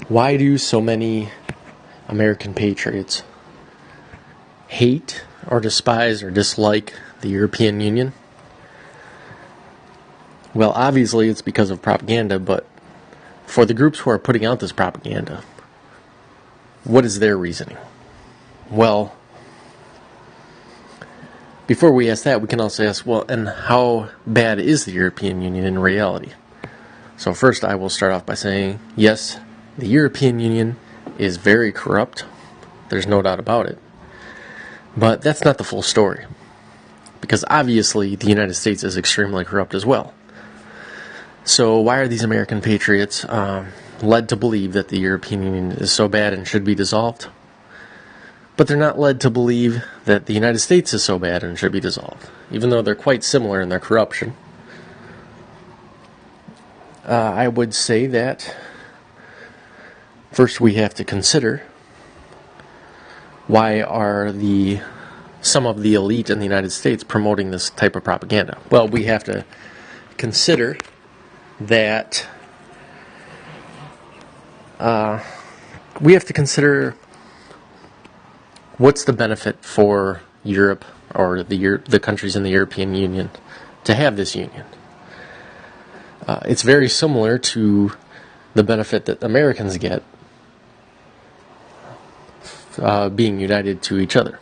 Why do so many American patriots hate or despise or dislike the European Union? Well, obviously it's because of propaganda, but for the groups who are putting out this propaganda, what is their reasoning? Well, before we ask that, we can also ask, well, and how bad is the European Union in reality? So first, I will start off by saying, yes, the European Union is very corrupt. There's no doubt about it. But that's not the full story. Because obviously, the United States is extremely corrupt as well. So why are these American patriots led to believe that the European Union is so bad and should be dissolved? But they're not led to believe that the United States is so bad and should be dissolved, even though they're quite similar in their corruption. I would say that first we have to consider, why are some of the elite in the United States promoting this type of propaganda? Well, we have to consider that what's the benefit for Europe or the countries in the European Union to have this union. It's very similar to the benefit that Americans get being united to each other.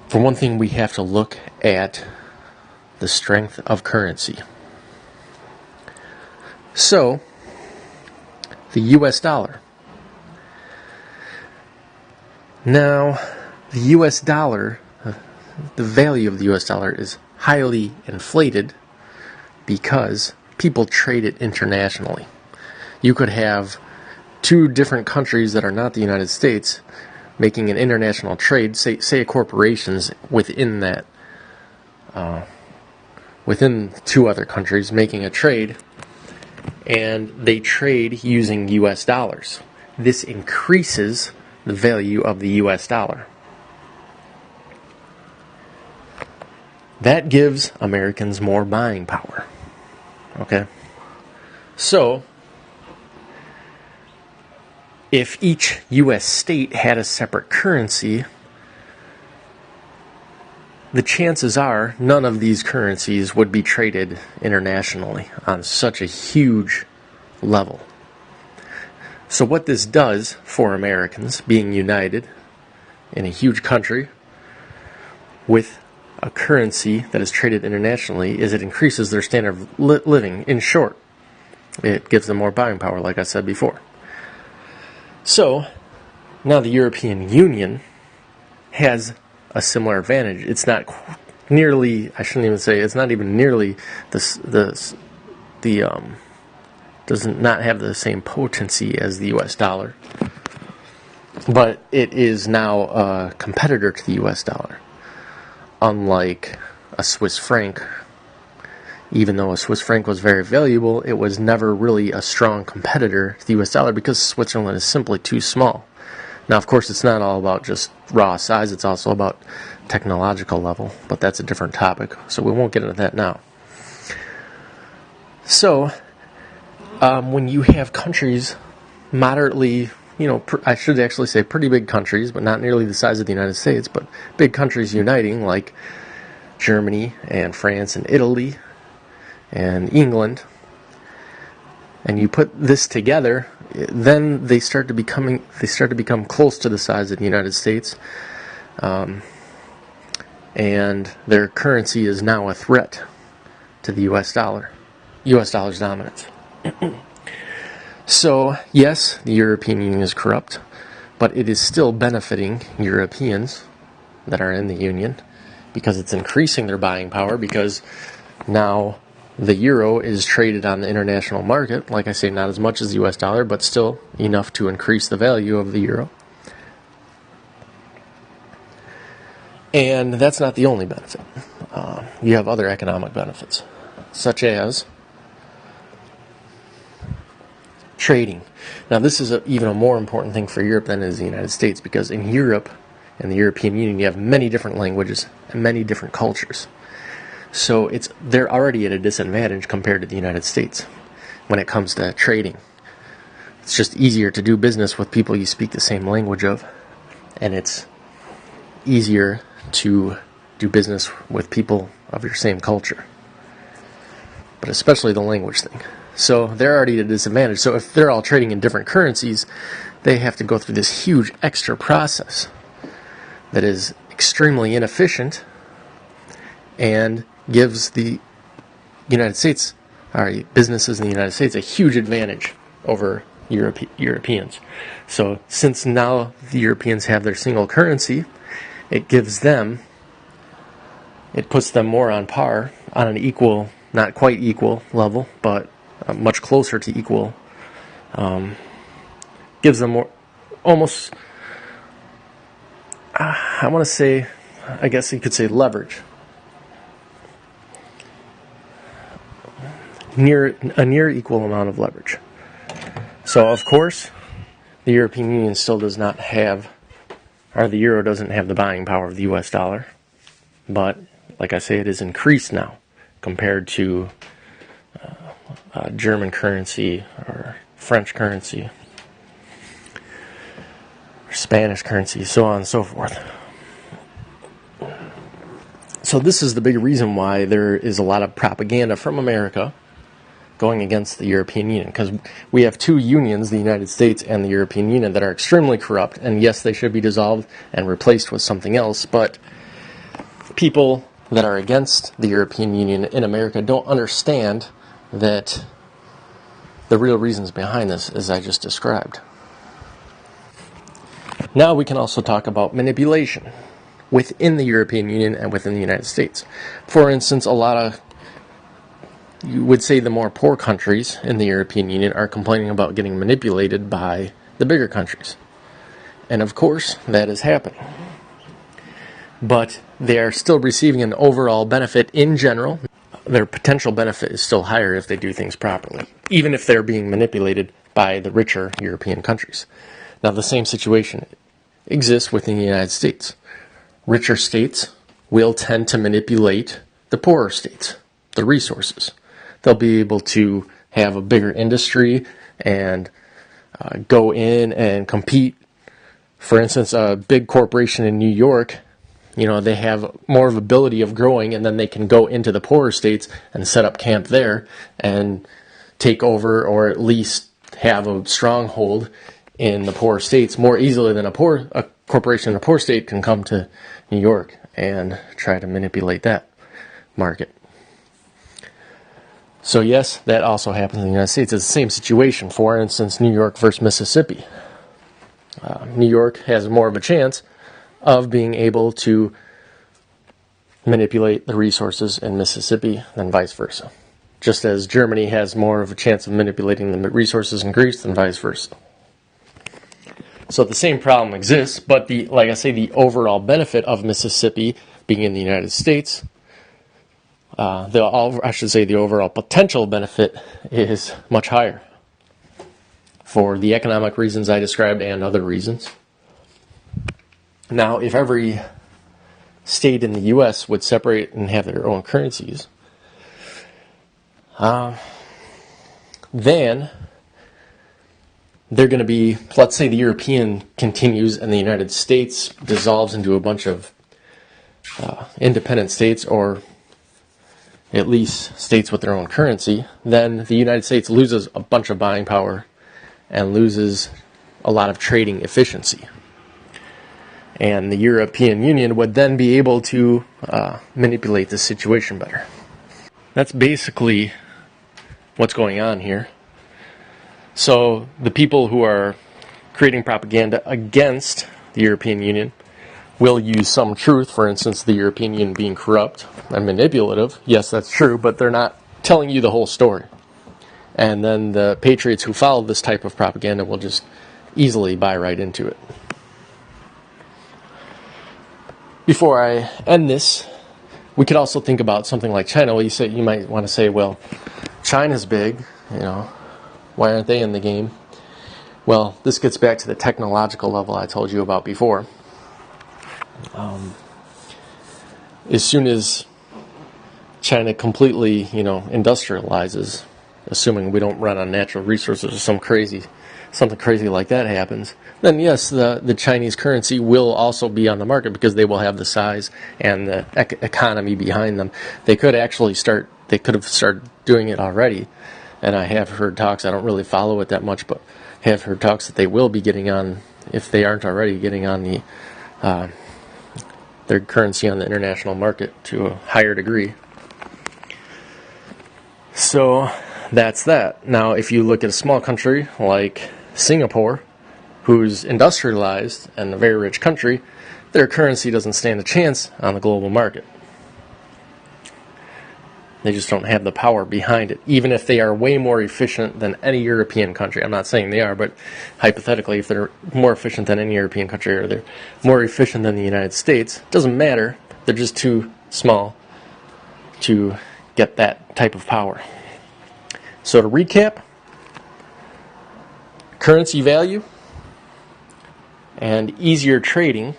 For one thing, we have to look at the strength of currency. So, the US dollar. Now, the US dollar, the value of the US dollar is highly inflated because people trade it internationally. You could have two different countries that are not the United States making an international trade, say corporations within that, within two other countries making a trade, and they trade using US dollars. This increases the value of the US dollar. That gives Americans more buying power. Okay? So, if each U.S. state had a separate currency, the chances are none of these currencies would be traded internationally on such a huge level. So what this does for Americans, being united in a huge country with a currency that is traded internationally, is it increases their standard of living. In short, it gives them more buying power, like I said before. So, now the European Union has a similar advantage. It's not nearly, I shouldn't even say, it's not even nearly does not have the same potency as the US dollar. But it is now a competitor to the US dollar. Unlike a Swiss franc, even though a Swiss franc was very valuable, it was never really a strong competitor to the US dollar because Switzerland is simply too small. Now, of course, it's not all about just raw size, it's also about technological level, but that's a different topic, so we won't get into that now. So, when you have countries moderately, I should actually say pretty big countries, but not nearly the size of the United States, but big countries uniting like Germany and France and Italy and England, and you put this together, then they start to become close to the size of the United States, and their currency is now a threat to the US dollar, US dollar's dominance. So, yes, the European Union is corrupt, but it is still benefiting Europeans that are in the Union because it's increasing their buying power, because now the euro is traded on the international market. Like I say, not as much as the US dollar, but still enough to increase the value of the euro. And that's not the only benefit. You have other economic benefits, such as trading. Now, this is even a more important thing for Europe than it is the United States, because in Europe and the European Union, you have many different languages and many different cultures. So they're already at a disadvantage compared to the United States when it comes to trading. It's just easier to do business with people you speak the same language of, and it's easier to do business with people of your same culture, but especially the language thing. So they're already at a disadvantage. So if they're all trading in different currencies, they have to go through this huge extra process that is extremely inefficient and gives the United States, or businesses in the United States, a huge advantage over Europeans. So since now the Europeans have their single currency, it puts them more on par, on an equal, not quite equal level, but much closer to equal. Gives them more, almost, I want to say, I guess you could say leverage. A near equal amount of leverage. So, of course, the European Union still does not have, or the euro doesn't have the buying power of the US dollar. But, like I say, it is increased now compared to German currency or French currency or Spanish currency, so on and so forth. So this is the big reason why there is a lot of propaganda from America going against the European Union, because we have two unions, the United States and the European Union, that are extremely corrupt, and yes, they should be dissolved and replaced with something else, but people that are against the European Union in America don't understand that the real reasons behind this, as I just described. Now we can also talk about manipulation within the European Union and within the United States. For instance, a lot of, you would say, the more poor countries in the European Union are complaining about getting manipulated by the bigger countries. And of course, that is happening. But they are still receiving an overall benefit in general. Their potential benefit is still higher if they do things properly, even if they're being manipulated by the richer European countries. Now, the same situation exists within the United States. Richer states will tend to manipulate the poorer states, the resources. They'll be able to have a bigger industry and go in and compete. For instance, a big corporation in New York, they have more of ability of growing, and then they can go into the poorer states and set up camp there and take over, or at least have a stronghold in the poorer states more easily than a corporation in a poor state can come to New York and try to manipulate that market. So yes, that also happens in the United States. It's the same situation. For instance, New York versus Mississippi. New York has more of a chance of being able to manipulate the resources in Mississippi than vice versa. Just as Germany has more of a chance of manipulating the resources in Greece than vice versa. So the same problem exists, but the overall benefit of Mississippi being in the United States, the overall potential benefit is much higher for the economic reasons I described and other reasons. Now, if every state in the U.S. would separate and have their own currencies, then they're going to be, let's say the European continues and the United States dissolves into a bunch of independent states, or at least states with their own currency, then the United States loses a bunch of buying power and loses a lot of trading efficiency. And the European Union would then be able to manipulate the situation better. That's basically what's going on here. So the people who are creating propaganda against the European Union will use some truth, for instance, the European Union being corrupt and manipulative. Yes, that's true, but they're not telling you the whole story. And then the Patriots who follow this type of propaganda will just easily buy right into it. Before I end this, we could also think about something like China. Well, you might want to say, well, China's big, why aren't they in the game? Well, this gets back to the technological level I told you about before. As soon as China completely, industrializes, assuming we don't run on natural resources or something crazy like that happens, then yes, the Chinese currency will also be on the market because they will have the size and the economy behind them. They could have started doing it already, and I have heard talks, I don't really follow it that much, but have heard talks that they will be getting on, if they aren't already, getting on their currency on the international market to a higher degree. So that's that. Now, if you look at a small country like Singapore, who's industrialized and a very rich country, their currency doesn't stand a chance on the global market. They just don't have the power behind it, even if they are way more efficient than any European country. I'm not saying they are, but hypothetically, if they're more efficient than any European country, or they're more efficient than the United States, it doesn't matter. They're just too small to get that type of power. So to recap, currency value and easier trading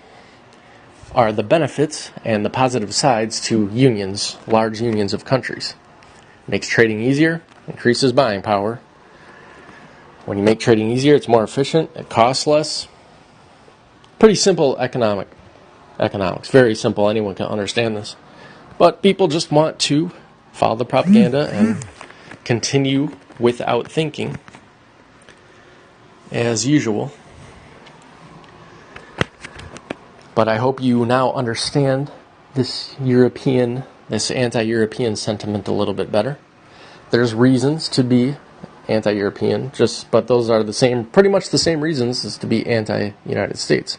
are the benefits and the positive sides to unions, large unions of countries. It makes trading easier, increases buying power. When you make trading easier, it's more efficient, it costs less. Pretty simple economics. Very simple, anyone can understand this. But people just want to follow the propaganda and continue without thinking, as usual. But I hope you now understand this anti-European sentiment a little bit better. There's reasons to be anti-European, but those are pretty much the same reasons as to be anti-United States.